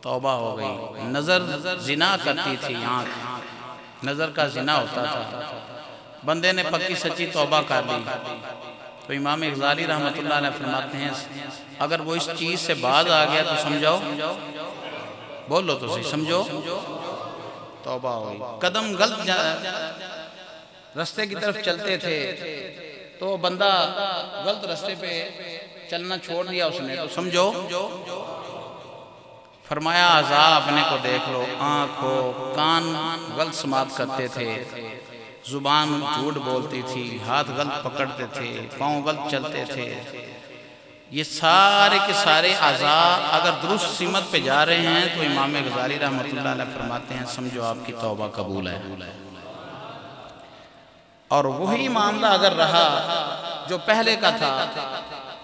توبہ ہو گئی. نظر زنا کرتی تھی، آنکھ نظر کا زنا ہوتا تھا. بندے نے پکی سچی توبہ کر لی تو امام غزالی رحمۃ اللہ علیہ فرماتے ہیں اگر وہ اس چیز سے باز آ گیا تو سمجھو، بولو تو صحیح، سمجھو توبہ ہو گئی. قدم غلط رستے کی طرف چلتے تھے تو بندہ غلط رستے پہ چلنا چھوڑ دیا اس نے تو سمجھو. فرمایا اعضاء اپنے کو دیکھ لو، آنکھ ہو، کان غلط سماعت کرتے تھے، زبان جھوٹ بولتی تھی، ہاتھ غلط پکڑتے تھے، پاؤں غلط چلتے تھے. یہ سارے کے سارے اعضاء اگر درست سمت پہ جا رہے ہیں تو امام غزالی رحمۃ اللہ علیہ فرماتے ہیں سمجھو آپ کی توبہ قبول ہے. اور وہی معاملہ اگر رہا جو پہلے کا تھا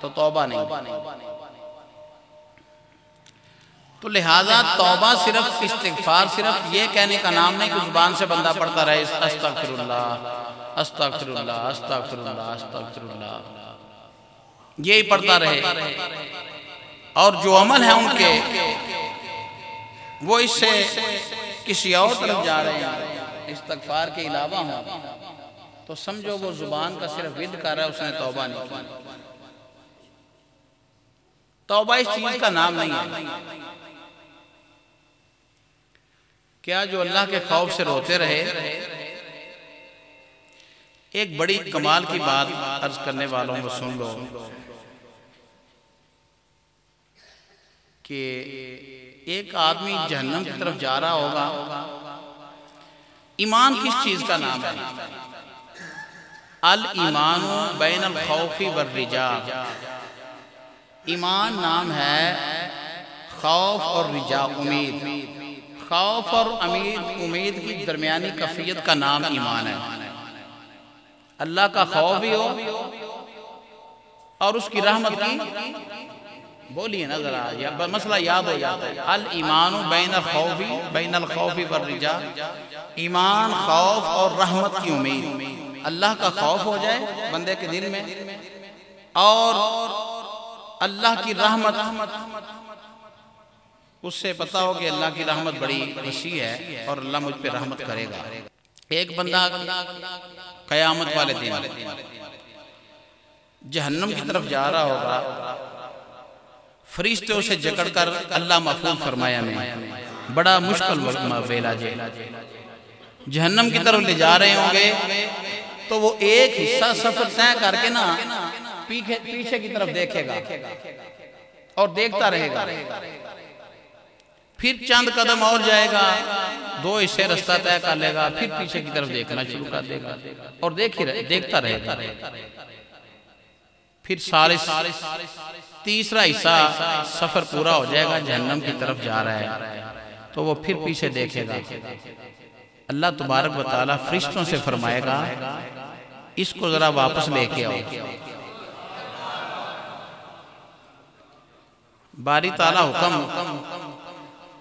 تو توبہ نہیں. تو لہٰذا توبہ صرف استغفار صرف یہ کہنے کا نام نہیں کہ زبان سے بندہ پڑھتا رہے استغفر اللہ استغفر اللہ استغفر اللہ استغفر اللہ، یہی پڑھتا رہے. اور جو عمل ہیں ان کے وہ اس سے کسی اور طرف جا رہے ہیں استغفار کے علاوہ ہوں تو سمجھو وہ زبان کا صرف ود کر رہا ہے، اس نے توبہ نہیں کی. توبہ اس چیز کا نام نہیں ہے. کیا جو اللہ کے خوف سے روتے رہے. ایک بڑی کمال کی بات عرض کرنے والوں کو سن لو کہ ایک آدمی جہنم کی طرف جا رہا ہوگا. ایمان کس چیز کا نام ہے؟ الایمان بین الخوف والرجاء. ایمان نام ہے خوف اور رجاء، امید. خوف اور امید کی درمیانی کیفیت کا نام ایمان ہے. اللہ کا خوف بھی ہو اور اس کی رحمت کی، بولیے نا ذرا، مسئلہ یاد ہو جاتا ہے. الایمان بین الخوف والرجاء، ایمان خوف اور رحمت کی امید. اللہ کا خوف ہو جائے بندے کے دل میں اور اللہ کی رحمت، اس سے پتا ہو کہ اللہ کی رحمت بڑی وسیع ہے اور اللہ مجھ پہ رحمت کرے گا. ایک بندہ قیامت والے دن جہنم کی طرف جا رہا ہوگا، فرشتے اسے جکڑ کر اللہ محفوظ فرمایا میں بڑا مشکل ویلا جہنم کی طرف لے جا رہے ہوں گے تو وہ ایک حصہ سفر طے کر کے نا پیچھے کی طرف دیکھے گا اور دیکھتا رہے گا. پھر چند قدم اور جائے گا، 2 حصے رستہ طے کر لے گا، پھر پیچھے کی طرف دیکھنا شروع کر دے گا اور دیکھتا رہے گا. پھر تیسرا حصہ سفر پورا ہو جائے گا، جہنم کی طرف جا رہا ہے تو وہ پھر پیچھے دیکھے گا. اللہ تبارک و تعالیٰ فرشتوں سے فرمائے گا اس کو ذرا واپس لے کے آؤ. باری تعالیٰ حکم،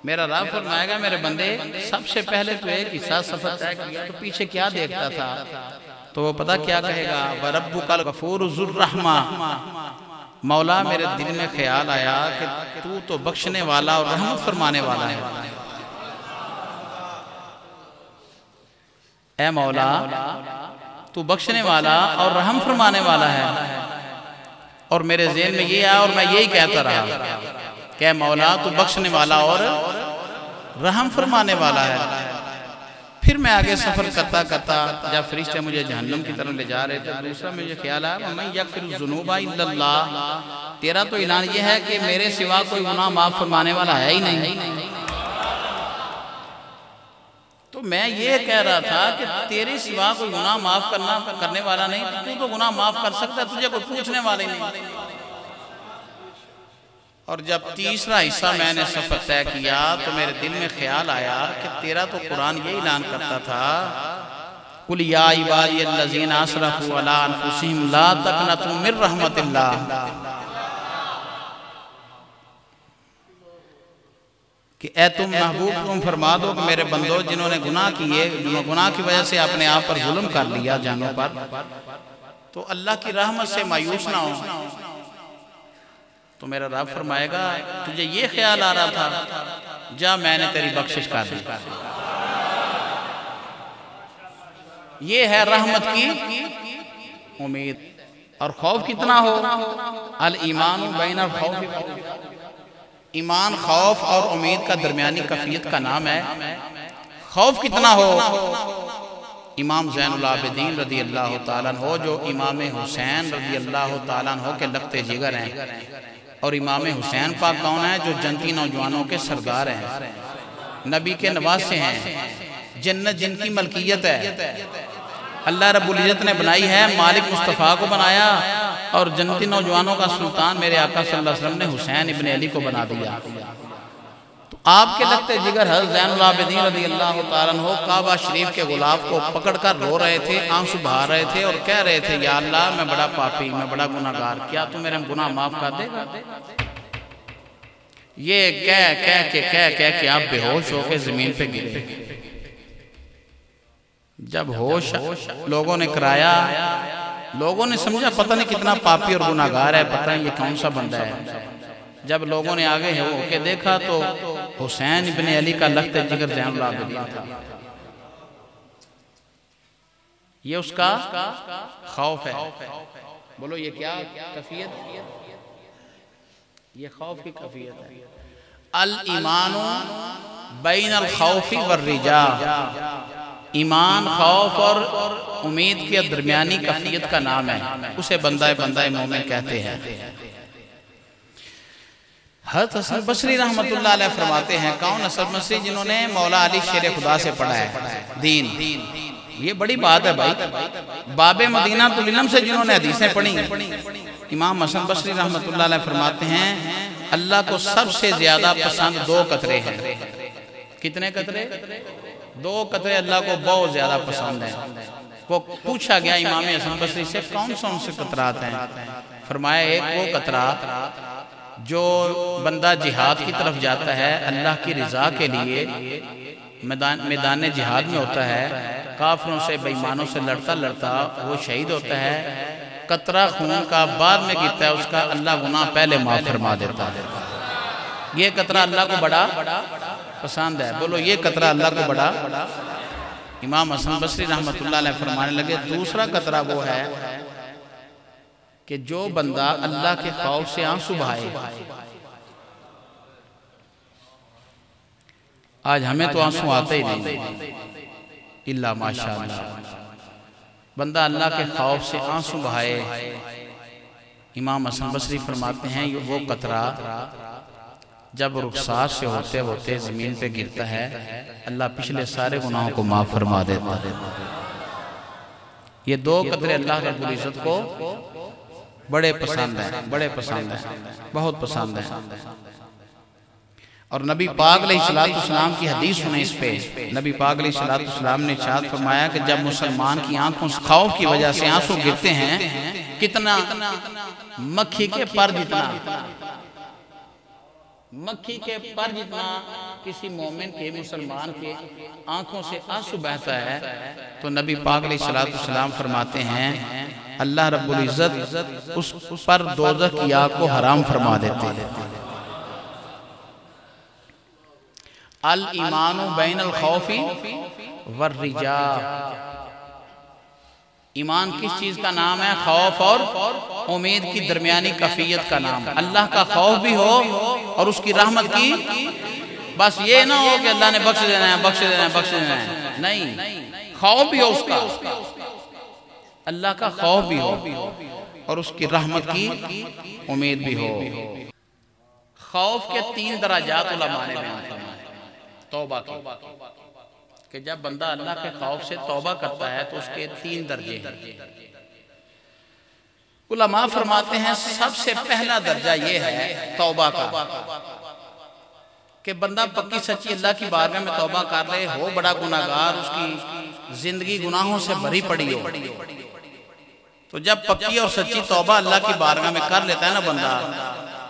میرا رب فرمائے گا میرے بندے سب سے پہلے تو ایک حصہ سفر طے کیا تو پیچھے کیا دیکھتا تھا؟ تو وہ پتہ کیا کہے گا؟ وَرَبُّكَ الْغَفُورُ ذُو الرَّحْمَةِ. مولا میرے دل میں خیال آیا کہ تو بخشنے والا اور رحمت فرمانے والا ہے. اے مولا تو بخشنے والا اور رحم فرمانے والا ہے. اور میرے ذہن میں یہ آیا اور میں یہی کہتا رہا کہ اے مولا تو بخشنے والا اور رحم فرمانے والا ہے. پھر میں آگے سفر کرتا کرتا جب فرشتے مجھے جہنم کی طرف لے جا رہے تھے دوسرا مجھے خیال آیا وَمَنْ يَغْفِرُ الذُّنُوبَ إِلَّا اللَّهُ. تیرا تو اعلان یہ ہے کہ میرے سوا کوئی گناہ معاف فرمانے والا ہے ہی نہیں. تو میں یہ کہہ رہا تھا کہ تیرے سوا کوئی گناہ معاف کرنے والا نہیں، تو گناہ معاف کر سکتا ہے، تجھے کوئی پوچھنے والے نہیں. اور جب تیسرا حصہ میں نے سفر طے کیا تو میرے دل میں خیال آیا کہ تیرا تو قرآن یہ اعلان کرتا تھا قُلْ يَا عِبَادِيَ الَّذِينَ أَسْرَفُوا عَلَىٰ أَنفُسِهِمْ لَا تَقْنَطُوا مِن رَحْمَتِ اللَّهِ. کہ اے تم محبوب تم فرما دو کہ میرے بندوں جنہوں نے گناہ کیے، گناہ کی وجہ سے اپنے آپ پر ظلم کر لیا جانوں پر، تو اللہ کی رحمت سے مایوس نہ ہو. تو میرا رب فرمائے گا تجھے یہ خیال آ رہا تھا جا میں نے تیری بخشش کر دی۔ یہ ہے رحمت کی امید۔ اور خوف کتنا ہو؟ الایمان بین الخوف، ایمان خوف اور امید کا درمیانی کیفیت کا نام ہے۔ خوف کتنا ہو؟ امام زین العابدین رضی اللہ تعالیٰ عنہ جو امام حسین رضی اللہ تعالیٰ عنہ کے لگتے جگر ہیں، اور امام حسین پاک کون ہے؟ جو جنتی نوجوانوں کے سردار ہیں، نبی کے نواسے ہیں، جنت جن کی ملکیت ہے، اللہ رب العزت نے بنائی ہے، مالک مصطفیٰ کو بنایا، اور جنتی نوجوانوں کا سلطان میرے آقا صلی اللہ علیہ وسلم نے حسین ابن علی کو بنا دیا۔ تو آپ کے لگتے جگر حضرت زین العابدین رضی اللہ تعالیٰ عنہ کعبہ شریف کے غلاف کو پکڑ کر رو رہے تھے، آنسو بہا رہے تھے، اور کہہ رہے تھے یا اللہ میں بڑا پاپی، میں بڑا گناہگار، کیا تو میرے گناہ معاف کر دے گا؟ یہ کہہ کے آپ بے ہوش ہو کے زمین پہ گرے۔ جب ہوش لوگوں نے کرایا، لوگوں نے سمجھا پتہ نہیں کتنا پاپی اور گناہگار ہے، پتہ نہیں یہ کون سا بندہ ہے۔ جب لوگوں نے آگے ہو کے دیکھا تو حسین ابن علی کا لخت جگر زین العابدین تھا۔ یہ اس کا خوف ہے۔ بولو یہ کیا کیفیت؟ یہ خوف کی کیفیت ہے۔ الایمان بین الخوف والرجاء، ایمان خوف اور امید کے درمیانی کیفیت کا نام ہے، اسے بندہ مومن کہتے ہیں۔ حضرت حسن بصری رحمت اللہ علیہ فرماتے ہیں، کون حسن بصری؟ جنہوں نے مولا علی شیر خدا سے پڑھا ہے دین۔ یہ بڑی بات ہے بھائی، باب مدینہ العلم سے جنہوں نے حدیثیں پڑھی۔ امام حسن بصری رحمت اللہ علیہ فرماتے ہیں، اللہ کو سب سے زیادہ پسند 2 قطرے ہیں۔ کتنے قطرے؟ 2 قطرے اللہ کو بہت زیادہ پسند ہیں۔ وہ پوچھا گیا امام حسن بصری سے کون سے قطرات ہیں؟ فرمایا ایک وہ قطرہ جو بندہ جہاد کی طرف جاتا ہے، اللہ کی رضا کے لیے میدان جہاد میں ہوتا ہے، کافروں سے بے ایمانوں سے لڑتا وہ شہید ہوتا ہے، قطرہ خون کا بعد میں گرتا ہے، اس کا اللہ گناہ پہلے معاف فرما دیتا ہے۔ یہ قطرہ اللہ کو بڑا پسند ہے۔ بولو یہ قطرہ اللہ کو بڑا۔ امام حسن بصری رحمت اللہ علیہ فرمانے لگے دوسرا قطرہ وہ ہے کہ جو بندہ اللہ کے خوف سے آنسو بہائے۔ آج ہمیں تو آنسو آتے ہی نہیں، اللہ ماشاءاللہ۔ بندہ اللہ کے خوف سے آنسو بہائے، امام حسن بصری فرماتے ہیں وہ قطرہ جب رخسار سے ہوتے زمین پہ گرتا ہے، اللہ پچھلے سارے گناہوں کو معاف فرما دیتا ہے۔ یہ 2 قطرے اللہ رب العزت کو بڑے پسند ہیں، بہت پسند ہیں۔ اور نبی پاک علیہ السلام کی حدیث سنیں اس پہ۔ نبی پاک علیہ السلام نے ارشاد فرمایا کہ جب مسلمان کی آنکھوں سے خوف کی وجہ سے آنسو گرتے ہیں، کتنا مکھی کے پر جتنا کسی مومن کے مسلمان کے آنکھوں سے آنسو بہتا ہے، تو نبی پاک علیہ السلام فرماتے ہیں اللہ رب العزت اس پر دوزخ کی آگ کو حرام فرما دیتے ہیں۔ الایمان بین الخوف والرجاء، ایمان کس چیز کا نام ہے؟ خوف اور امید کی درمیانی کیفیت کا نام۔ اللہ کا خوف بھی ہو اور اس کی رحمت کی، بس یہ نہ ہو کہ اللہ نے بخش دینا ہے، نہیں، خوف بھی ہو اس کا، اللہ کا خوف بھی ہو اور اس کی رحمت کی امید بھی ہو۔ خوف کے 3 درجات علماء نے بیان فرمائے توبہ کی، کہ جب بندہ اللہ کے خوف سے توبہ کرتا ہے تو اس کے 3 درجے ہیں۔ علماء فرماتے ہیں سب سے پہلا درجہ یہ ہے توبہ کا، کہ بندہ پکی سچی اللہ کی بارگاہ میں توبہ کر لے، ہو بڑا گناہگار، اس کی زندگی گناہوں سے بھری پڑی ہو، تو جب پکی اور سچی توبہ اللہ کی بارگاہ میں کر لیتا ہے نا بندہ،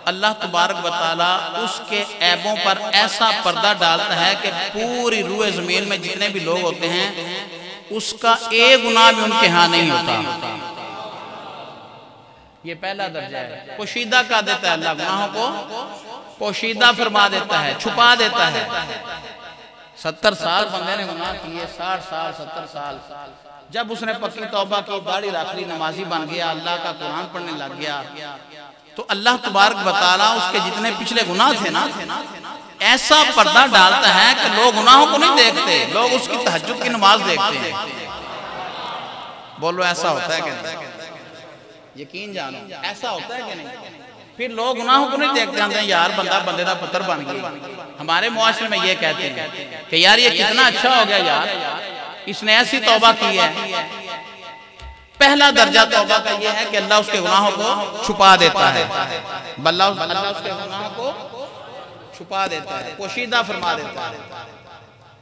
اللہ تبارک و تعالی اس کے عیبوں پر ایسا پردہ ڈالتا ہے کہ پوری روح زمین میں جتنے بھی لوگ ہوتے ہیں اس کا ایک گناہ بھی ان کے ہاں نہیں ہوتا۔ یہ پہلا درجہ ہے، پوشیدہ کر دیتا ہے اللہ گناہوں کو، پوشیدہ فرما دیتا ہے، چھپا دیتا ہے۔ 70 سال بندے نے گناہ کیے، 60 سال 70 سال، جب اس نے پکی توبہ کی، داڑھی رکھ لی، نمازی بن گیا، اللہ کا قرآن پڑھنے لگ گیا، تو اللہ تبارک و تعالیٰ اس کے جتنے پچھلے گناہ تھے نا، ایسا پردہ ڈالتا ہے کہ لوگ گناہوں کو نہیں دیکھتے، لوگ اس کی تہجد کی نماز دیکھتے ہیں۔ بولو ایسا ہوتا ہے کہ نہیں؟ یقین جانو ایسا ہوتا ہے کہ نہیں؟ پھر لوگ گناہوں کو نہیں دیکھتے ہیں، یار بندہ بندے دا پتر بن گیا۔ ہمارے معاشرے میں یہ کہتے ہیں کہ یار یہ کتنا اچھا ہو گیا یار، اس نے ایسی توبہ کی ہے۔ پہلا درجہ توبہ کا یہ ہے کہ اللہ اس کے گناہوں کو چھپا دیتا ہے، اللہ اس کے گناہوں کو چھپا دیتا ہے، پوشیدہ فرما دیتا ہے۔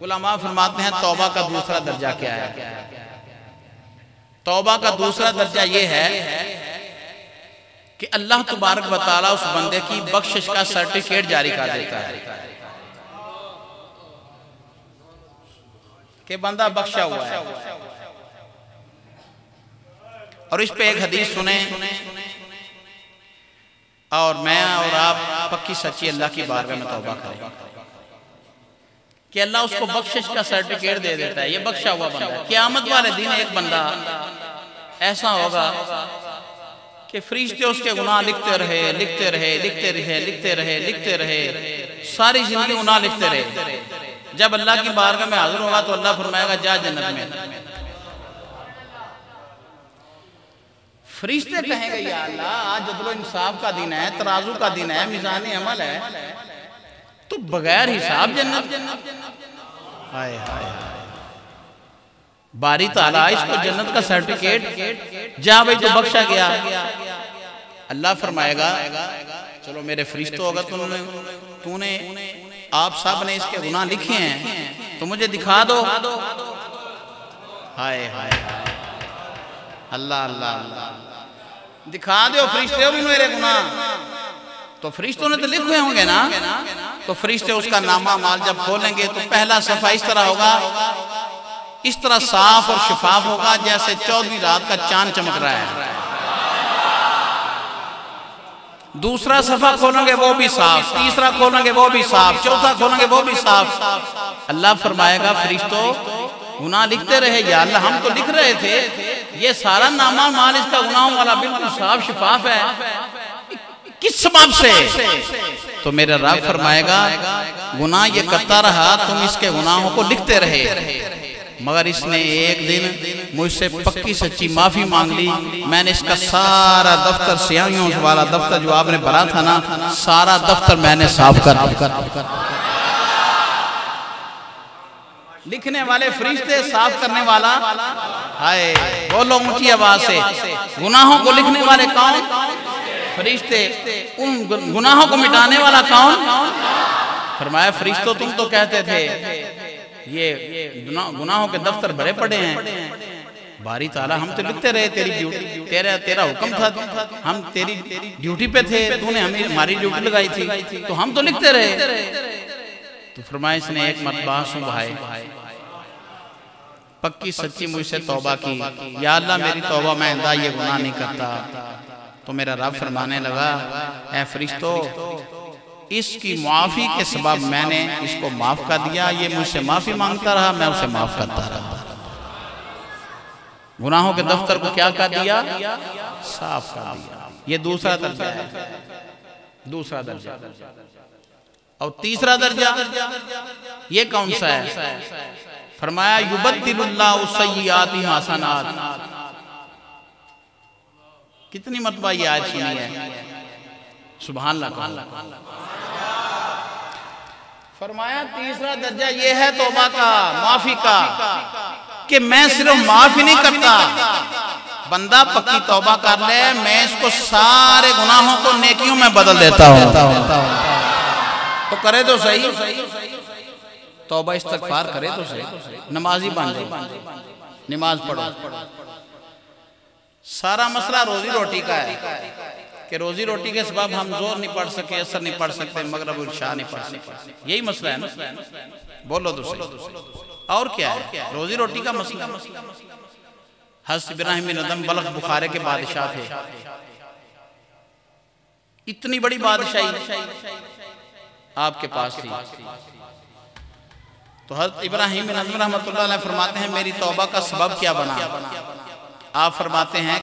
علماء فرماتے ہیں توبہ کا دوسرا درجہ کیا ہے؟ توبہ کا دوسرا درجہ یہ ہے کہ اللہ تبارک و تعالیٰ اس بندے کی بخشش کا سرٹیفکیٹ جاری کر دیتا ہے کہ بندہ بخشا ہوا ہے۔ اور اس پہ ایک حدیث سنیں اور میں اور آپ پکی سچی اللہ کی بارگاہ میں توبہ کریں کہ اللہ اس کو بخشش کا سرٹیفکیٹ دے دیتا ہے، یہ بخشا ہوا بندہ ہے۔ قیامت والے دن ایک بندہ ایسا ہوگا کہ فرشتے اس کے گناہ لکھتے رہے لکھتے رہے لکھتے رہے لکھتے رہے لکھتے رہے، ساری زندگی گناہ لکھتے رہے۔ جب اللہ کی بارگاہ میں حاضر ہوگا تو اللہ فرمائے گا جا جنت میں۔ فرشتے کہیں گے یا اللہ آج عدل و انصاف کا دن ہے، ترازو کا دن ہے، میزان عمل ہے، تو بغیر حساب جنت۔ ہائے ہائے باری تعالیٰ اس کو جنت کا سرٹیفکیٹ جا بھئی تو بخشا گیا۔ اللہ فرمائے گا چلو میرے فرشتوں اگر تو نے آپ صاحب نے اس کے گناہ لکھے ہیں تو مجھے دکھا دو۔ ہائے ہائے اللہ اللہ اللہ دکھا دیو فرشتے بھی میرے گناہ، تو فرشتوں نے تو لکھے ہوں گے نا، تو فرشتے اس کا نامہ مال جب کھولیں گے تو پہلا صفحہ اس طرح ہوگا، اس طرح صاف اور شفاف ہوگا جیسے 14ویں رات کا چاند چمک رہا ہے۔ دوسرا صفحہ کھولیں گے وہ بھی صاف، تیسرا کھولیں گے وہ بھی صاف، چوتھا کھولیں گے وہ بھی صاف۔ اللہ فرمائے گا فرشتوں گناہ لکھتے رہے یا اللہ ہم تو لکھ رہے تھے، یہ سارا نامہ مال اس کا گناہوں والا بالکل صاف شفاف ہے، کس سبب سے؟ تو میرا رب فرمائے گا گناہ یہ کرتا رہا، تم اس کے گناہوں کو لکھتے رہے، مگر اس نے ایک دن مجھ سے پکی سچی معافی مانگ لی، میں نے اس کا سارا دفتر سیاہیوں والا دفتر جو آپ نے بھرا تھا نا، سارا دفتر میں نے صاف کر لکھنے والے فرشتے صاف کرنے والا، ہائے بولو اونچی آواز سے، گناہوں کو لکھنے والے کون؟ فرشتے۔ ان گناہوں کو مٹانے والا کون؟ فرمایا فرشتوں تم تو کہتے تھے یہ گناہوں کے دفتر بھرے پڑے ہیں، باری تعالیٰ ہم تو لکھتے رہے، تیری ڈیوٹی تیرا حکم تھا، ہم تیری ڈیوٹی پہ تھے، تو نے ہماری ڈیوٹی لگائی تھی تو ہم تو لکھتے رہے۔ تو فرمایا اس نے ایک مرتبہ سن بھائی پکی سچی مجھ سے توبہ کی، یا اللہ میری توبہ میں آئندہ یہ گناہ نہیں کرتا۔ تو میرا رب فرمانے لگا اے فرشتو اس کی معافی کے سبب میں نے اس کو معاف کر دیا، یہ مجھ سے معافی مانگتا رہا، میں اسے معاف کرتا رہا۔ گناہوں کے دفتر کو کیا کر دیا؟ صاف کر دیا۔ یہ دوسرا درجہ ہے، دوسرا درجہ۔ اور تیسرا درجہ یہ کون سا ہے؟ فرمایا یبدل اللہ السیئات حسنات۔ کتنی مرتبہ یہ آیت سنی ہے؟ سبحان اللہ۔ فرمایا تیسرا درجہ یہ ہے توبہ کا، معافی کا، کہ میں صرف معافی نہیں کرتا، بندہ پکی توبہ کر لے میں اس کو سارے گناہوں کو نیکیوں میں بدل دیتا ہوں۔ تو کرے تو صحیح، توبہ استغفار کرے تو صحیح، نمازی بن جائے، نماز پڑھو۔ سارا مسئلہ روزی روٹی کا ہے کہ روزی روٹی کے سبب ہم زور نہیں پڑھ سکے، اثر نہیں پڑھ سکتے، مغرب العشاء نہیں پڑھ سکتے، یہی مسئلہ ہے نا؟ بولو تو صحیح، اور کیا ہے؟ روزی روٹی کا مسئلہ۔ حضرت ابراہیم بن ادم بلخ بخارے کے بادشاہ تھے، اتنی بڑی بادشاہی، آپ کے پاس تھی۔ تو حضرت ابراہیم بن ادھم رحمۃ اللہ علیہ فرماتے ہیں میری توبہ کا سبب کیا بنا؟ آپ فرماتے ہیں